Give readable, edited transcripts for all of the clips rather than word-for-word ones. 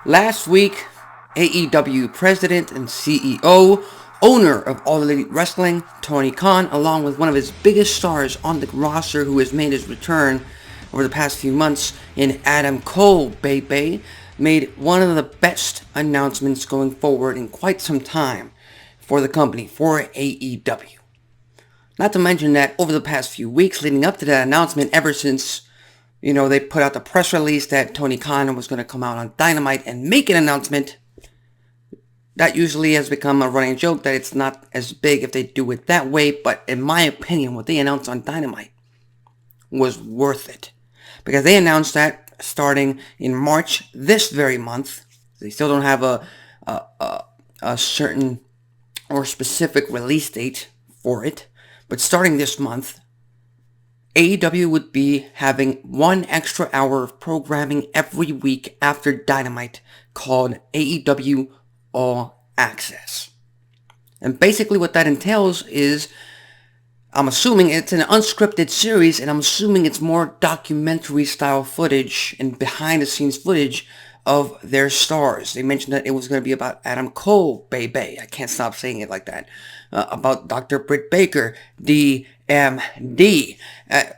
Last week, AEW President and CEO, owner of All Elite Wrestling, Tony Khan, along with one of his biggest stars on the roster who has made his return over the past few months in Adam Cole, baby, made one of the best announcements going forward in quite some time for the company, for AEW. Not to mention that over the past few weeks leading up to that announcement, ever since they put out the press release that Tony Khan was going to come out on Dynamite and make an announcement. That usually has become a running joke that it's not as big if they do it that way, but in my opinion, what they announced on Dynamite was worth it. Because they announced that starting in March this very month. They still don't have a certain or specific release date for it, but starting this month, AEW would be having 1 extra hour of programming every week after Dynamite called AEW All Access. And basically what that entails is, I'm assuming it's an unscripted series, and I'm assuming it's more documentary style footage and behind the scenes footage of their stars. They mentioned that it was going to be about Adam Cole, baby. I can't stop saying it like that. About Dr. Britt Baker, DMD,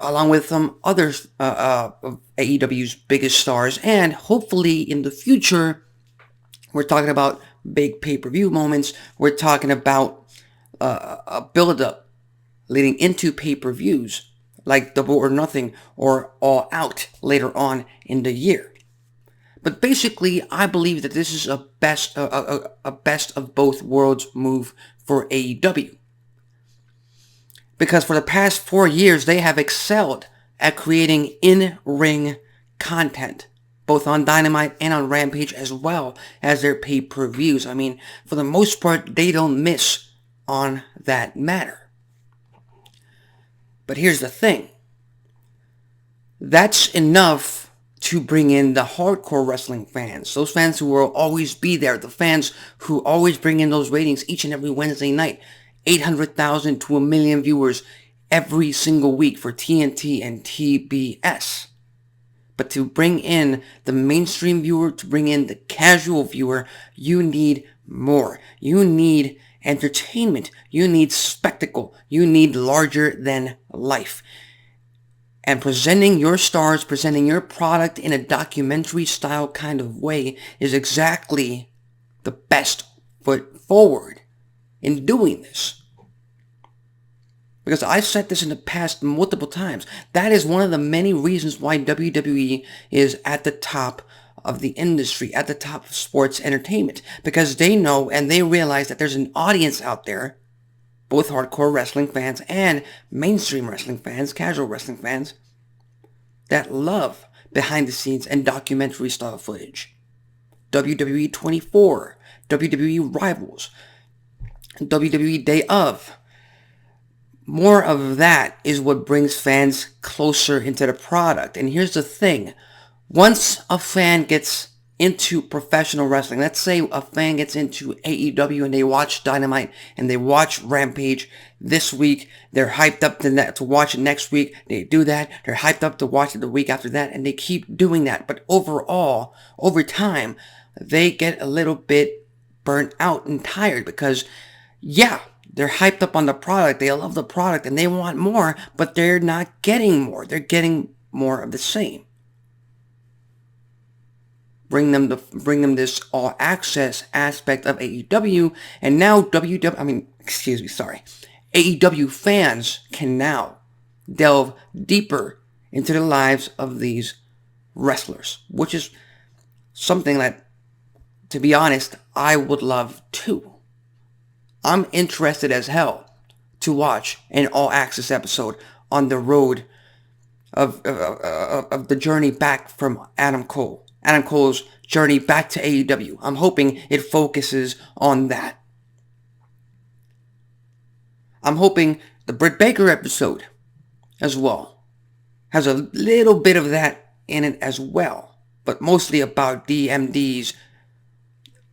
along with some others of AEW's biggest stars. And hopefully in the future, we're talking about big pay-per-view moments. We're talking about a build-up leading into pay-per-views like Double or Nothing or All Out later on in the year. But basically, I believe that this is a best of both worlds move for AEW. Because for the past 4 years, they have excelled at creating in-ring content, both on Dynamite and on Rampage, as well as their pay-per-views. I mean, for the most part, they don't miss on that matter. But here's the thing. That's enough to bring in the hardcore wrestling fans, those fans who will always be there, the fans who always bring in those ratings each and every Wednesday night, 800,000 to 1 million viewers every single week for TNT and TBS. But to bring in the mainstream viewer, to bring in the casual viewer, you need more. You need entertainment. You need spectacle. You need larger than life. And presenting your stars, presenting your product in a documentary style kind of way is exactly the best foot forward in doing this. Because I've said this in the past multiple times. That is one of the many reasons why WWE is at the top of the industry, at the top of sports entertainment. Because they know and they realize that there's an audience out there, both hardcore wrestling fans and mainstream wrestling fans, casual wrestling fans, that love behind the scenes and documentary style footage. WWE 24, WWE Rivals, WWE Day Of. More of that is what brings fans closer into the product. And here's the thing. Once a fan gets into professional wrestling, let's say a fan gets into AEW and they watch Dynamite and they watch Rampage this week, they're hyped up to watch it next week, they do that, they're hyped up to watch it the week after that, and they keep doing that. But overall, over time, they get a little bit burnt out and tired because, yeah, they're hyped up on the product, they love the product, and they want more, but they're not getting more. They're getting more of the same. Bring them this all access aspect of AEW, and now AEW fans can now delve deeper into the lives of these wrestlers, which is something that, to be honest, I would love too. I'm interested as hell to watch an all access episode on the road of the journey back from Adam Cole's journey back to AEW. I'm hoping it focuses on that. I'm hoping the Britt Baker episode as well has a little bit of that in it as well, but mostly about DMD's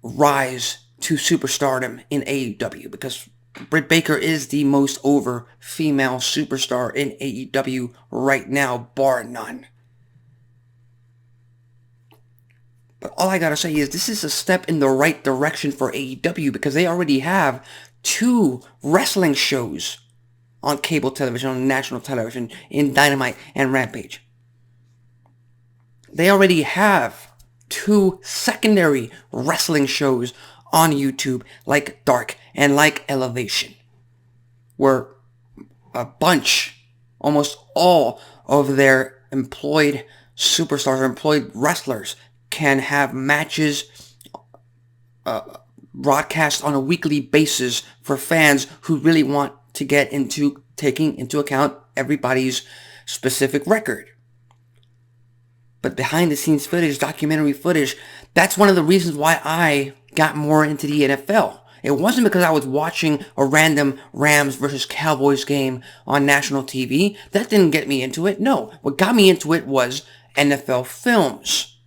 rise to superstardom in AEW, because Britt Baker is the most over female superstar in AEW right now, bar none. But all I gotta say is this is a step in the right direction for AEW because they already have 2 wrestling shows on cable television, on national television, in Dynamite and Rampage. They already have 2 secondary wrestling shows on YouTube like Dark and like Elevation, where a bunch, almost all of their employed superstars or employed wrestlers can have matches broadcast on a weekly basis for fans who really want to get into taking into account everybody's specific record. But behind the scenes footage, documentary footage, that's one of the reasons why I got more into the NFL. It wasn't because I was watching a random Rams versus Cowboys game on national TV. That didn't get me into it. No, what got me into it was NFL films.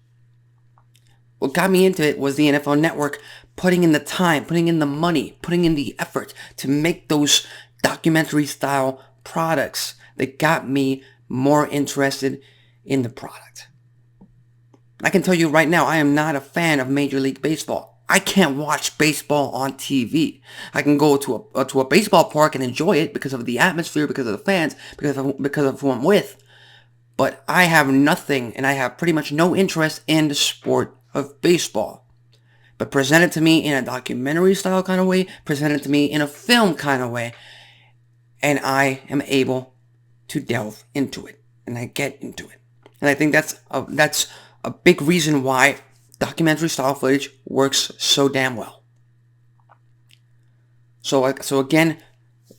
What got me into it was the NFL Network putting in the time, putting in the money, putting in the effort to make those documentary style products that got me more interested in the product. I can tell you right now, I am not a fan of Major League Baseball. I can't watch baseball on TV. I can go to a baseball park and enjoy it because of the atmosphere, because of the fans, because of who I'm with. But I have nothing, and I have pretty much no interest in the sport of baseball. But present it to me in a documentary style kind of way, present it to me in a film kind of way, and I am able to delve into it, and I get into it. And I think that's a big reason why documentary style footage works so damn well. So again,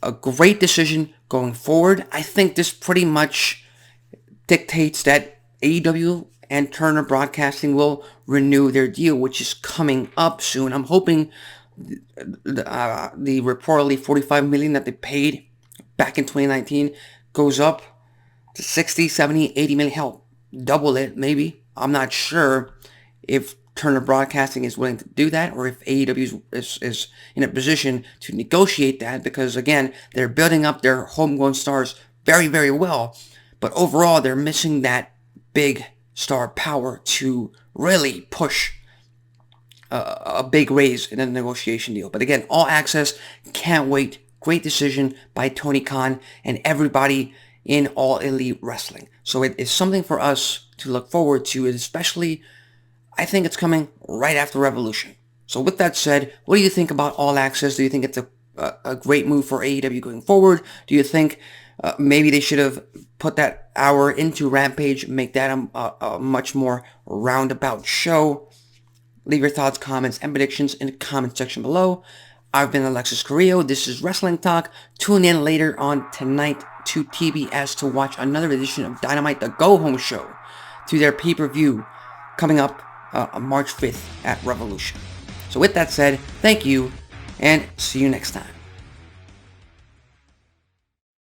a great decision going forward. I think this pretty much dictates that AEW and Turner Broadcasting will renew their deal, which is coming up soon. I'm hoping the reportedly $45 million that they paid back in 2019 goes up to 60, 70, 80 million. Hell, double it, maybe. I'm not sure if Turner Broadcasting is willing to do that or if AEW is in a position to negotiate that because, again, they're building up their homegrown stars very, very well. But overall, they're missing that big star power to really push a big raise in a negotiation deal. But again, All Access, can't wait. Great decision by Tony Khan and everybody in All Elite Wrestling. So it is something for us to look forward to, and especially, I think it's coming right after Revolution. So with that said, what do you think about All Access? Do you think it's a great move for AEW going forward? Do you think maybe they should have put that hour into Rampage, make that a much more roundabout show? Leave your thoughts, comments, and predictions in the comment section below. I've been Alexis Carrillo. This is Wrestling Talk. Tune in later on tonight to TBS to watch another edition of Dynamite, the Go Home Show, to their pay-per-view coming up March 5th at Revolution. So with that said, thank you, and see you next time.